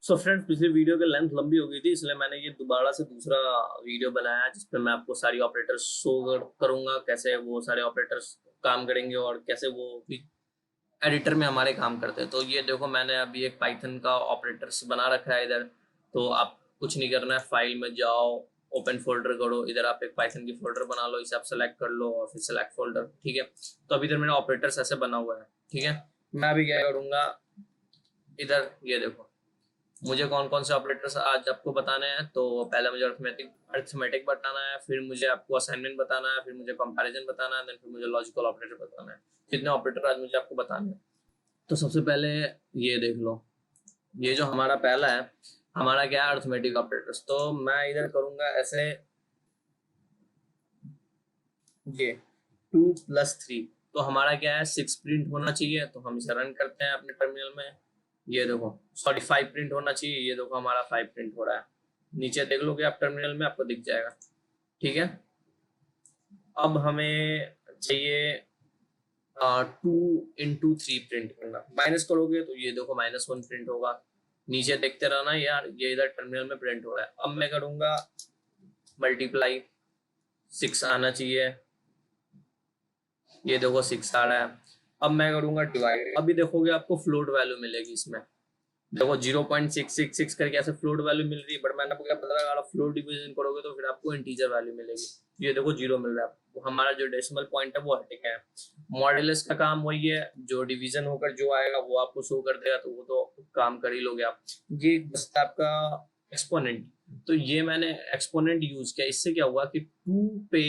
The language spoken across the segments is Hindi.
सो फ्रेंड्स, पिछली वीडियो की लेंथ लंबी हो गई थी, इसलिए मैंने ये दोबारा से दूसरा वीडियो बनाया है जिसपे मैं आपको सारी ऑपरेटर्स शो करूंगा, कैसे वो सारे ऑपरेटर्स काम करेंगे और कैसे वो भी एडिटर में हमारे काम करते हैं। तो ये देखो, मैंने अभी एक पाइथन का ऑपरेटर्स बना रखा है इधर। तो आप कुछ नहीं करना है, फाइल में जाओ, ओपन फोल्डर करो, इधर आप एक पाइथन की फोल्डर बना लो, इसे आप सेलेक्ट कर लो और फिर सेलेक्ट फोल्डर। ठीक है, तो अभी इधर मेरा ऑपरेटर्स ऐसे बना हुआ है। ठीक है, मैं अभी क्या करूंगा, इधर ये देखो, मुझे कौन कौन से ऑपरेटर्स आज आपको बताने हैं। तो पहले मुझे अर्थमेटिक बताना है, फिर मुझे आपको असाइनमेंट बताना है, फिर मुझे कंपैरिजन बताना है, देन फिर मुझे लॉजिकल ऑपरेटर बताना है। कितने ऑपरेटर आज मुझे आपको बताने हैं। तो सबसे पहले ये देख लो, ये जो हमारा पहला है, हमारा क्या है, अर्थमेटिक ऑपरेटर्स। तो मैं इधर करूंगा ऐसे, ये 2+3, तो हमारा क्या है, 6 प्रिंट होना चाहिए। तो हम इसे रन करते हैं अपने टर्मिनल में। ये देखो, सॉरी 5 प्रिंट होना चाहिए। ये देखो हमारा 5 प्रिंट हो रहा है। नीचे देख लोगे आप टर्मिनल में, आपको दिख जाएगा। ठीक है, अब हमें चाहिए 2 into 3 प्रिंट करना। माइनस करोगे तो ये देखो -1 प्रिंट होगा। नीचे देखते रहना यार, ये इधर टर्मिनल में प्रिंट हो रहा है। अब मैं करूंगा मल्टीप्लाई, 6 आना चाहिए। ये देखो 6 आ रहा है। अब मैं करूंगा डिवाइड। अभी देखोगे आपको फ्लोट वैल्यू मिलेगी इसमें। देखो 0.666 करके ऐसे फ्लोट वैल्यू मिल रही है, बट मैंने आपको क्या पता लगा, फ्लोट डिवीजन करोगे तो फिर आपको इंटीजर वैल्यू मिलेगी। ये देखो 0 मिल रहा है आपको। हमारा जो डेसिमल पॉइंट है वो हट गया है। मॉड्यूलस का काम वही है, जो डिवीजन होकर जो आएगा वो आपको शो कर देगा, तो वो तो काम कर ही लोगे आप। ये बस आपका एक्सपोनेंट। तो ये मैंने एक्सपोनेंट यूज किया, इससे क्या हुआ कि 2 पे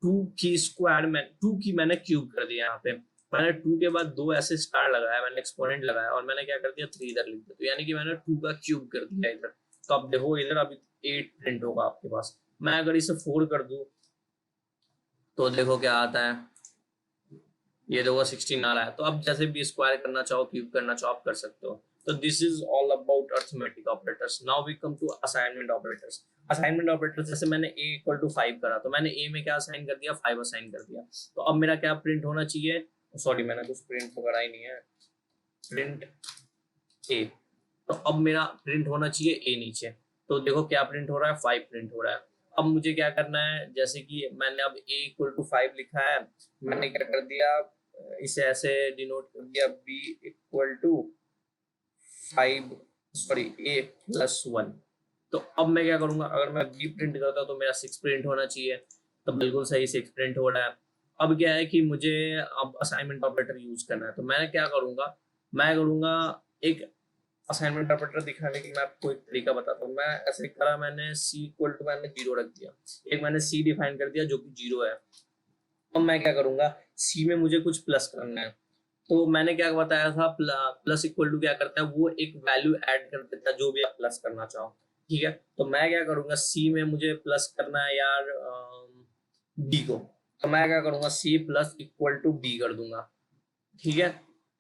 2 की स्क्वायर में 2 की मैंने क्यूब कर दिया। यहाँ पे मैंने 2 के बाद 2 ऐसे स्टार लगाया, मैंने एक्सपोनेंट लगाया और मैंने क्या कर दिया, 3 इधर लिख दिया। तो यानी कि मैंने 2 का क्यूब कर दिया इधर। तो अब देखो इधर अभी 8 प्रिंट होगा आपके पास। मैं अगर इसे 4 कर दूं तो देखो क्या आता है, ये देखो 16 आ रहा है। तो अब जैसे भी स्क्वायर करना चाहो, क्यूब करना चाहो, आप कर सकते हो। तो this is all about arithmetic operators. Now we come to assignment operators. Assignment operators, जैसे मैंने a = 5 करा, तो मैंने a में क्या असाइन कर दिया, 5 असाइन कर दिया। तो अब मेरा क्या प्रिंट होना चाहिए, सॉरी मैंने कुछ प्रिंट तो करा ही नहीं है, प्रिंट a। तो अब मेरा प्रिंट होना चाहिए a नीचे। तो देखो क्या प्रिंट हो रहा है, 5 प्रिंट हो रहा है। अब मुझे क्या करना है, जैसे कि मैंने अब a = 5 लिखा है, मैंने क्या कर दिया, इसे ऐसे डिनोट कर दिया, b = 5, सॉरी a+1। तो अब मैं क्या करूंगा, अगर मैं b प्रिंट करता तो मेरा 6 प्रिंट होना चाहिए। तो बिल्कुल सही 6 प्रिंट हो रहा है। अब क्या है कि मुझे अब असाइनमेंट ऑपरेटर यूज करना है। तो मैं क्या करूंगा, मैं करूंगा एक असाइनमेंट ऑपरेटर दिखाने की मैं आपको एक तरीका बताता हूँ। मैं ऐसे करा, मैंने मैंने 0 रख दिया। एक मैंने c डिफाइन कर दिया जो कि 0 है। अब मैं क्या करूंगा, सी में मुझे कुछ प्लस करना है। तो मैंने क्या बताया था, प्लस इक्वल टू क्या करता है, वो एक वैल्यू ऐड कर देता है जो भी आप प्लस करना चाहो। ठीक है, तो मैं क्या करूंगा, सी में मुझे प्लस करना है यार डी को। तो मैं क्या करूंगा, C plus equal to D कर दूंगा। ठीक है,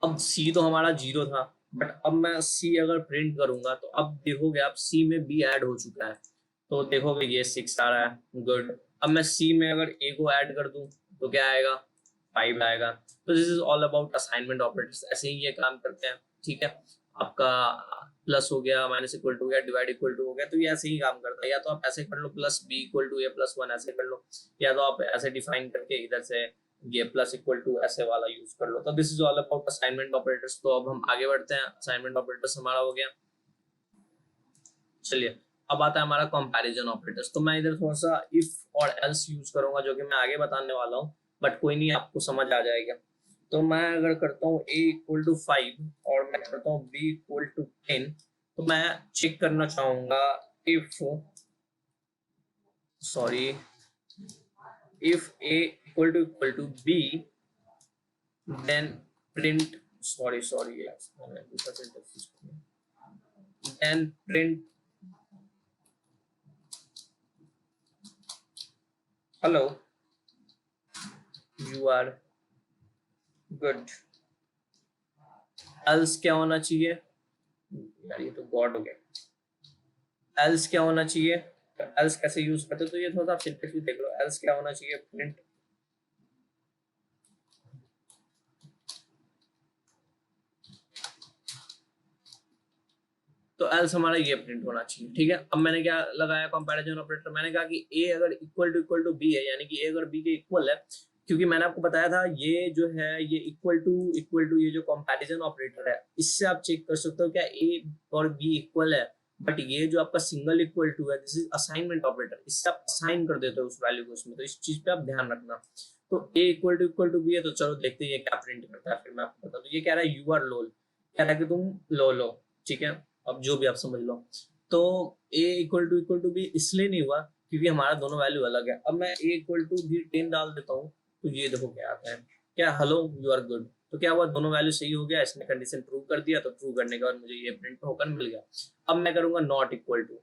अब सी तो हमारा 0 था, बट अब मैं सी अगर प्रिंट करूंगा तो अब देखोगे आप, सी में बी ऐड हो चुका है। तो देखोगे ये 6 आ रहा है, गुड। अब मैं सी में अगर ए को ऐड कर दूं तो क्या आएगा, 5 आएगा। तो this is all about assignment operators. ऐसे ही ये काम करते हैं। ठीक है, आपका प्लस हो गया, माइनस इक्वल टू हो गया, डिवाइड इक्वल टू हो गया, तो ये ऐसे ही काम करता है। या तो आप ऐसे कर लो, plus B equal to a+1 ऐसे कर लो, या तो आप ऐसे डिफाइन करके इधर से ये प्लस इक्वल टू ऐसे वाला यूज कर लो। तो this is all about assignment operators. तो अब हम आगे बढ़ते हैं, असाइनमेंट ऑपरेटर्स हमारा हो गया। चलिए, अब आता है हमारा कंपैरिजन ऑपरेटर्स। तो मैं इधर थोड़ा सा इफ और एल्स यूज करूंगा, जो कि मैं आगे बताने वाला हूँ, बट कोई नहीं, आपको समझ आ जाएगा। तो मैं अगर करता हूँ a = 5 और मैं करता हूँ b = 10, तो मैं चेक करना चाहूंगा if, sorry, if a = b, then print, sorry यार, मैंने दूसरा sentence use किया। then print hello, you are good। else क्या होना चाहिए यार, ये तो गॉड हो गया। else क्या होना चाहिए, else कैसे यूज करते, तो ये थोड़ा सा आप सिंटेक्स भी देख लो। else क्या होना चाहिए, प्रिंट तो एल्स हमारा ये प्रिंट होना चाहिए। ठीक है, अब मैंने क्या लगाया कंपैरिजन ऑपरेटर, मैंने कहा कि ए अगर इक्वल टू बी है, यानी कि ए अगर बी के इक्वल है, क्योंकि मैंने आपको बताया था ये जो है ये इक्वल टू ये जो कंपैरिजन ऑपरेटर है, इससे आप चेक कर सकते हो क्या ए और बी इक्वल है। बट ये जो आपका सिंगल इक्वल टू है, दिस इज असाइनमेंट ऑपरेटर, इससे आप असाइन कर देते हो उस वैल्यू को उसमें, तो इस चीज पे आप ध्यान रखना। तो ए इक्वल टू बी है, तो चलो देखते हैं ये क्या प्रिंट करता है, फिर मैं आपको बताता हूँ। ये कह रहा है यू आर लोल, कह रहा है कि तुम लो लो, ठीक है, अब जो भी आप समझ लो। तो ए इक्वल टू बी इसलिए नहीं हुआ क्योंकि हमारा दोनों वैल्यू अलग है। अब मैं ए इक्वल टू बी 10 डाल देता हूँ, तो ये देखो क्या आता है, क्या हेलो यू आर गुड। तो क्या हुआ, दोनों वैल्यू सही हो गया, इसने कंडीशन ट्रू कर दिया, तो ट्रू करने के बाद मुझे ये प्रिंट होकर मिल गया। अब मैं करूंगा नॉट इक्वल टू,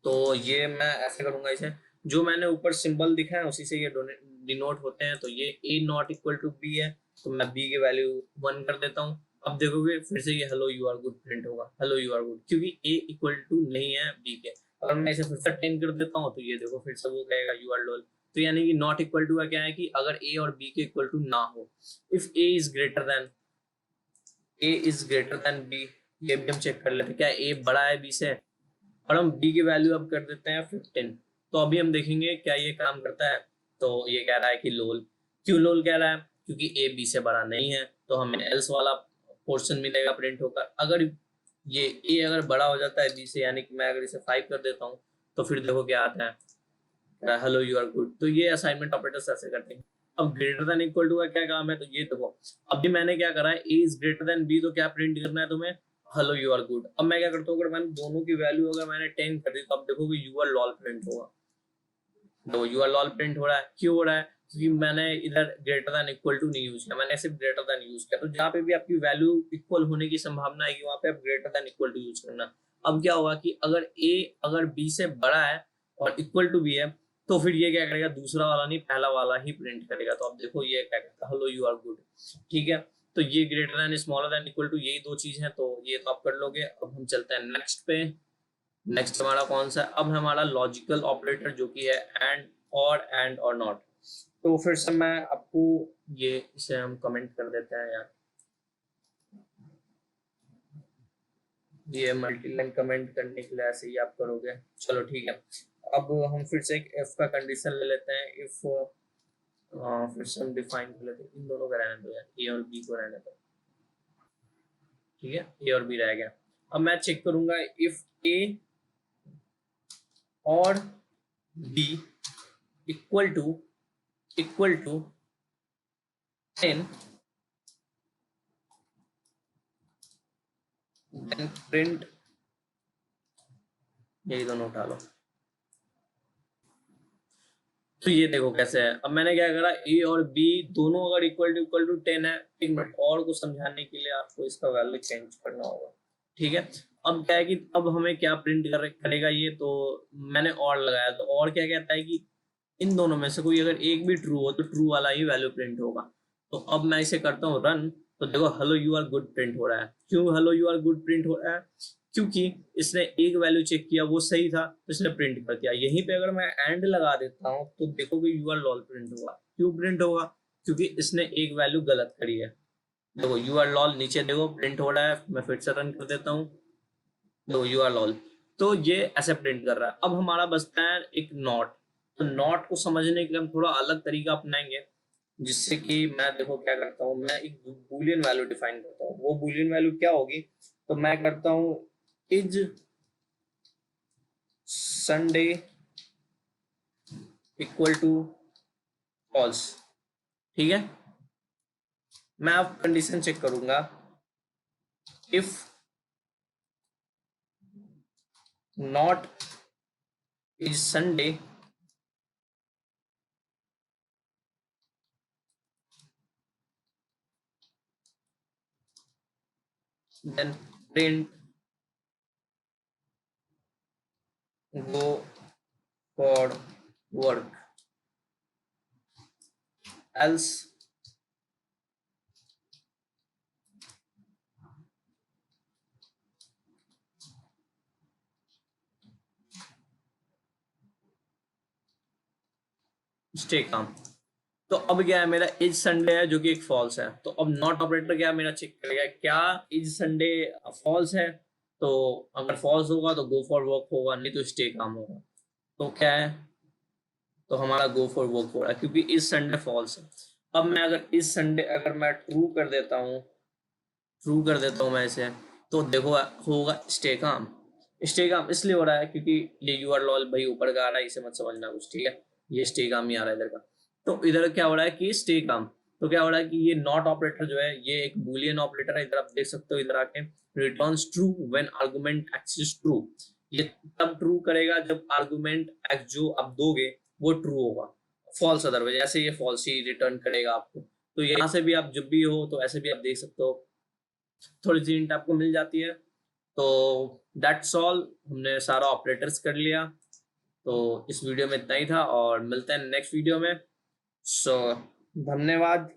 तो ये मैं ऐसे करूंगा, इसे जो मैंने ऊपर सिंबल दिखा है उसी से ये डिनोट होते हैं। तो ये ए नॉट इक्वल टू बी है, तो मैं बी की वैल्यू 1 कर देता हूँ। अब देखोगे फिर से ये hello you are good print होगा, हेलो यू आर गुड, क्योंकि ए इक्वल टू नहीं है बी के। अगर मैं इसे फिर से 10 कर देता हूँ, तो ये देखो फिर से वो कहेगा यू आर लोल। तो यानी कि नॉट इक्वल टू का क्या है कि अगर ए और बी के इक्वल टू ना हो, if A is greater than B, ये भी हम चेक कर लेते हैं क्या ए बड़ा है बी से, और हम बी की वैल्यू अब कर देते हैं 15। तो अभी हम देखेंगे क्या ये काम करता है। तो ये कह रहा है कि लोल, क्यों लोल कह रहा है, क्योंकि ए बी से बड़ा नहीं है, तो हमें एल्स वाला पोर्शन मिलेगा प्रिंट होकर। अगर ये ए अगर बड़ा हो जाता है बी से, यानी कि मैं अगर इसे 5 कर देता हूँ, तो फिर देखो क्या आता है, हेलो यू आर गुड। तो ये असाइनमेंट ऑपरेटर्स ऐसे करते हैं। अब ग्रेटर देन इक्वल टू का क्या काम है, तो ये देखो अभी मैंने क्या करा है, ए इज ग्रेटर देन बी, तो क्या प्रिंट करना है तुम्हें, हेलो यू आर गुड। अब मैं क्या करता हूँ, अगर मैंने दोनों की वैल्यू अगर मैंने 10 कर दी, तो अब देखोगे यू आर लॉल प्रिंट होगा। तो यू आर लॉल प्रिंट हो रहा है, क्यों हो रहा है, क्योंकि मैंने इधर ग्रेटर देन इक्वल टू नहीं यूज किया, मैंने सिर्फ ग्रेटर देन यूज किया। तो जहाँ पे भी आपकी वैल्यू इक्वल होने की संभावना है, वहां पे आप greater than equal to use करना। अब क्या होगा कि अगर ए अगर बी से बड़ा है और इक्वल टू बी है, तो फिर ये क्या करेगा, दूसरा वाला नहीं पहला वाला ही प्रिंट करेगा। तो अब देखो ये क्या करता है, हेलो यू आर गुड। ठीक है, तो ये greater than smaller than equal to, यही दो चीज है, तो ये तो आप कर लोगे। अब हम चलते हैं नेक्स्ट पे। नेक्स्ट हमारा कौन सा है, अब हमारा लॉजिकल ऑपरेटर जो कि है एंड और नॉट। तो फिर से मैं आपको ये इसे हम कमेंट कर देते हैं यार, ये मल्टी लाइन कमेंट करने के लिए ऐसे ही आप करोगे, चलो ठीक है। अब हम फिर से एक इफ का कंडीशन ले लेते हैं। इफ फिर से हम डिफाइन कर लेते हैं, इन दोनों का रहने दो यार, ए और बी को रहने दो। ठीक है, ए और बी रह गया। अब मैं चेक करूंगा इफ ए और B equal to 10, then print, यही दोनों उठा लो। तो ये देखो कैसे है। अब मैंने क्या करा, ए और बी दोनों अगर इक्वल टू 10 है, एक मिनट और को समझाने के लिए आपको इसका वैल्यू चेंज करना होगा। ठीक है, अब क्या है कि अब हमें क्या प्रिंट करेगा ये, तो मैंने और लगाया, तो और क्या कहता है कि इन दोनों में से कोई अगर एक भी ट्रू हो, तो ट्रू वाला ही वैल्यू प्रिंट होगा। तो अब मैं इसे करता हूँ रन, तो देखो hello you are good print हो रहा है। क्यों hello you are good print हो रहा है, क्योंकि इसने एक वैल्यू चेक किया, वो सही था, तो इसने प्रिंट कर दिया। यहीं पे अगर मैं एंड लगा देता हूँ, तो देखोगे यू आर लॉल प्रिंट होगा। क्यों प्रिंट होगा, क्योंकि इसने एक वैल्यू गलत करी है। देखो यू आर लॉल नीचे देखो प्रिंट हो रहा है, मैं फिर से रन कर देता हूँ, देखो यू आर लॉल। तो ये ऐसे प्रिंट कर रहा है। अब हमारा बचता है एक नॉट। तो नॉट को समझने के लिए हम थोड़ा अलग तरीका अपनाएंगे, जिससे कि मैं देखो क्या करता हूँ, मैं एक बुलियन वैल्यू डिफाइन करता हूँ। वो बुलियन वैल्यू क्या होगी, तो मैं करता हूँ is Sunday equal to false. ठीक है, मैं अब कंडीशन चेक करूंगा, if not is Sunday then print go for work, else stay calm। तो अब क्या है, मेरा इज संडे है जो कि एक फॉल्स है। तो अब नॉट ऑपरेटर क्या मेरा चेक करेगा, क्या इज संडे फॉल्स है, तो अगर फॉल्स होगा तो गो फॉर वर्क होगा, नहीं तो स्टे काम होगा। तो क्या है, तो हमारा गो फॉर वर्क हो रहा है क्योंकि इस संडे फॉल्स है। अब मैं अगर इस संडे अगर मैं ट्रू कर देता हूँ मैं इसे, तो देखो होगा स्टे काम। स्टे काम इसलिए हो रहा है क्योंकि ये यू आर लॉल भाई ऊपर का आ रहा है, इसे मत समझना कुछ, ठीक है। ये स्टे काम ही आ रहा है इधर का। तो इधर क्या हो रहा है कि स्टे काम, तो क्या हो रहा है कि ये नॉट ऑपरेटर जो है ये एक बूलियन ऑपरेटर है, इधर आप देख सकते हो, इधर आके returns true when argument x is true. ये तब ट्रू करेगा जब आर्गुमेंट एक्स जो आप दोगे वो ट्रू होगा, फॉल्स अदरवाइज ऐसे ये फॉल्स ही रिटर्न करेगा आपको। तो यहाँ से भी आप जब भी हो तो ऐसे भी आप देख सकते हो, थोड़ी सी हिंट आपको मिल जाती है। तो दैट्स ऑल, हमने सारा ऑपरेटर्स कर लिया। तो इस वीडियो में इतना ही था और मिलते हैं नेक्स्ट वीडियो में। सो धन्यवाद।